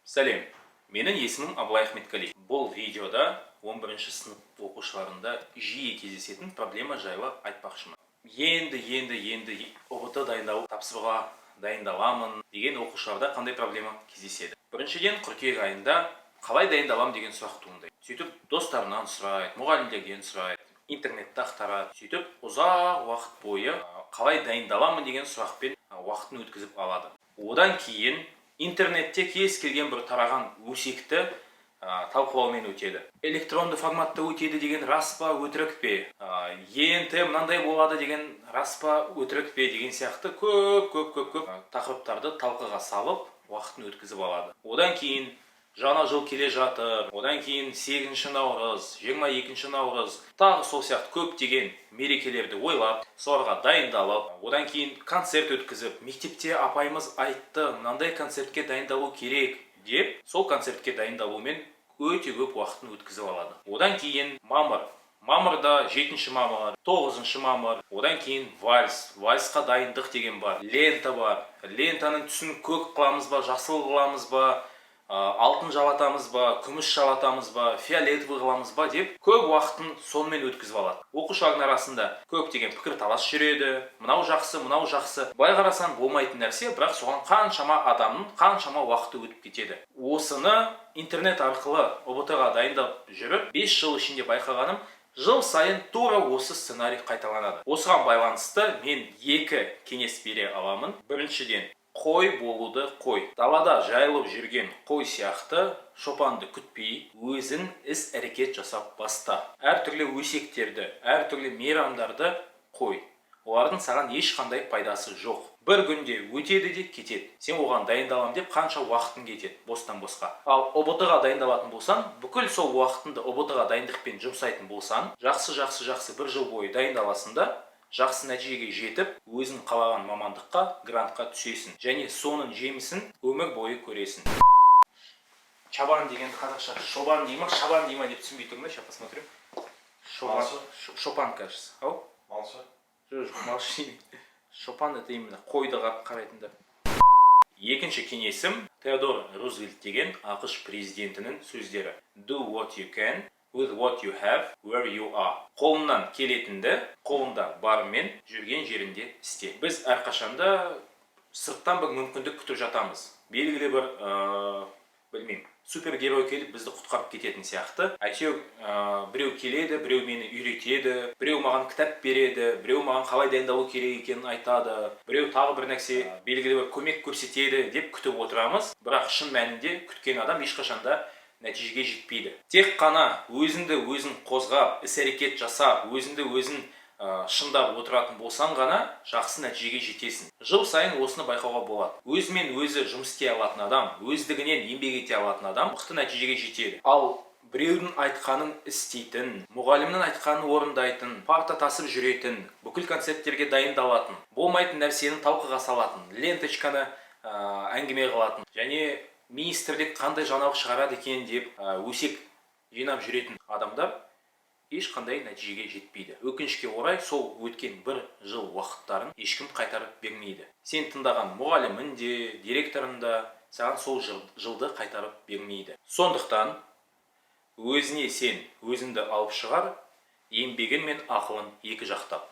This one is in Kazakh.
Сәлем, менің есімім Абылай Ахметқали. Бұл видеода 11-ші сынып оқушыларында жиі кездесетін проблема жайлы айтпақшымын. Енді ұбт дайындау тапсыруға дайындаламын деген оқушыларда қандай проблема кездеседі? Біріншіден, қыркүйек айында қалай дайындалам деген сұрақ туындайды. Сөйтіп достарынан сұрайды, мұғалімдерден сұрайды, интернетте ақтарады. Сөйтіп ұзақ уақыт бойы қалай дайындаламын деген сұрақпен уақытын өткізіп алады. Одан кейін интернетте кез келген бір тараған өсекті талқылаумен өтеді. Электронды форматта өтеді деген рас па, өтірік пе? ЕНТ мынандай болады деген рас па, өтірік пе деген сияқты көп тақырыптарды талқыға салып, уақытын өткізіп алады. Одан кейін жаңа жыл келе жатыр, одан кейін 8-ші наурыз, 22-ші наурыз, тағы сол сияқты көптеген мерекелерді ойлап, соларға дайындалып, одан кейін концерт өткізіп, мектепте апайымыз айтты, мынандай концертке дайындалу керек деп, сол концертке дайындалумен өте көп уақытын өткізіп алады. Одан кейін мамырда 7-ші мамыр, 9-ші мамыр, одан кейін вальсқа дайындық деген бар, лента бар. Лентаның түсін көк қыламыз ба, жасыл қыламыз ба, алтын жалатамыз ба, күміс жалатамыз ба, фиолетовый қыламыз ба деп көп уақытын сонымен өткізіп алады. Оқушылардың арасында көптеген пікір талас жүреді, мынау жақсы, мынау жақсы. Былай қарасаң болмайтын нәрсе, бірақ соған қаншама адамның қаншама уақыты өтіп кетеді. Осыны интернет арқылы ұбт-ға дайындап жүріп, 5 жыл ішінде байқағаным, жыл сайын тура осы сценарий қайталанады. Осыған байланысты мен 2 кеңес бере аламын. Біріншіден, қой болуды қой. Далада жайылып жүрген қой сияқты шопанды күтпей, өзің іс-әрекет жасап баста. Әртүрлі өсектерді, әртүрлі мейрамдарды қой. Олардың саған ешқандай пайдасы жоқ. Бір күнде өтеді де кетеді. Сен оған дайындалам деп қанша уақытың кетеді бостан босқа. Ал ұбт-ға дайындалатын болсаң, бүкіл сол уақытыңды ұбт-ға дайындықпен жұмсайтын болсаң, жақсы бір жыл бойы дайындаласың да, жақсы нәтижеге жетіп, өзің қалаған мамандыққа, грантқа түсесің. Және соның жемісін өмір бойы көресің. Чабан деген қазақша шобан дейма, шабан дейма деп түсінбей тұрмын. Сейчас посмотрим. Шопан, кажется. Ау? Малшы? Жоқ, малшы деймін. Шопан это именно қойды қарайтындар. Екінші кеңесім Теодор Рузвельт деген ақш президентінің сөздері. Do what you can with what you have, where you are. Қолынан келетінді, қолында барымен жүрген жерінде істе. Біз әрқашанда сырттан бір мүмкіндік күтіп жатамыз. Белгілі бір, білмеймін, супергерой келіп бізді құтқарып кететін сияқты. Әйтеуір біреу келеді, біреу мені үйретеді, біреу маған кітап береді, біреу маған қалай дайындалу керек екенін айтады, біреу тағы бір нәрсе белгілі бір көмек көрсетеді деп күтіп отырамыз. Бірақ шын мәнінде күткен адам ешқашанда нәтижеге жетпейді. Тек қана өзіңді қозғап, іс-әрекет жасап, өзіңді шындап отыратын болсаң ғана жақсы нәтижеге жетесің. Жыл сайын осыны байқауға болады. Өзімен өзі жұмыс істей алатын адам, өздігінен еңбек ете алатын адам мықты нәтижеге жетеді. Ал біреудің айтқанын істейтін, мұғалімнің айтқанын орындайтын, парта тасып жүретін, бүкіл концерттерге дайындалатын, болмайтын нәрсені талқыға салатын, ленточканы әңгіме қылатын, және министрлік қандай жаңалық шығарады екен деп өсек жинап жүретін адамдар ешқандай нәтижеге жетпейді. Өкінішке орай, сол өткен бір жыл уақыттарын ешкім қайтарып бермейді. Сен тыңдаған мұғалімің де, директорың да саған сол жылды қайтарып бермейді. Сондықтан өзіне сен өзіңді алып шығар, еңбегің мен ақылын екі жақтап.